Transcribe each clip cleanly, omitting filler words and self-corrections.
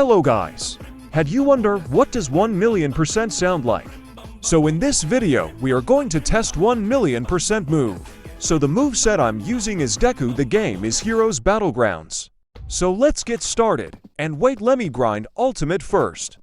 Hello guys! Had you wonder what does 1,000,000% sound like? So in this video, we are going to test 1,000,000% move. So the moveset I'm using is Deku, the game is Heroes Battlegrounds. So let's get started, and wait, let me grind ultimate first.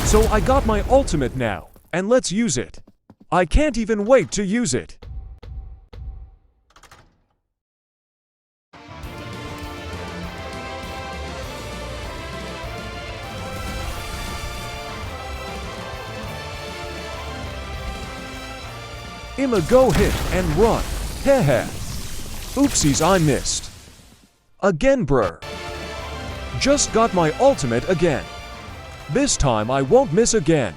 So I got my ultimate now, and let's use it. I can't even wait to use it. I'ma go hit and run. Heh. Oopsies, I missed. Again, bruh. Just got my ultimate again. This time I won't miss again.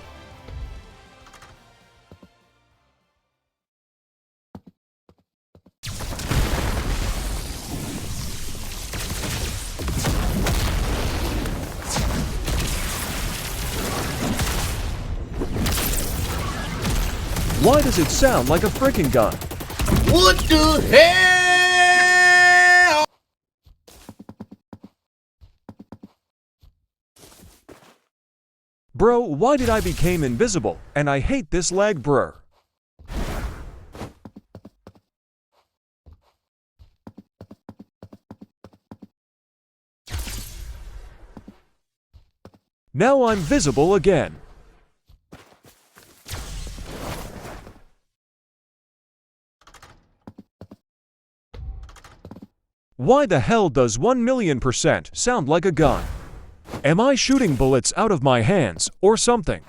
Why does it sound like a freaking gun? What the hell? Bro, why did I become invisible? And I hate this lag, bruh. Now I'm visible again. Why the hell does 1,000,000% sound like a gun? Am I shooting bullets out of my hands, or something?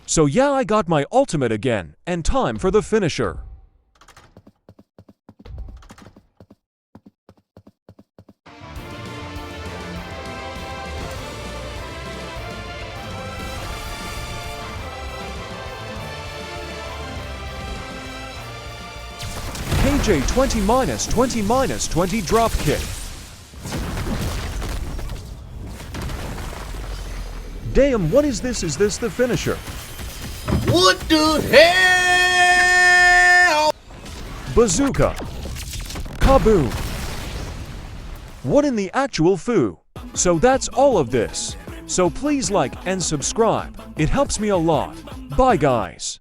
So yeah, I got my ultimate again, and time for the finisher. KJ 20-20-20 drop kick. Damn, what is this? Is this the finisher? What the hell? Bazooka. Kaboom. What in the actual foo? So that's all of this. So please like and subscribe. It helps me a lot. Bye guys.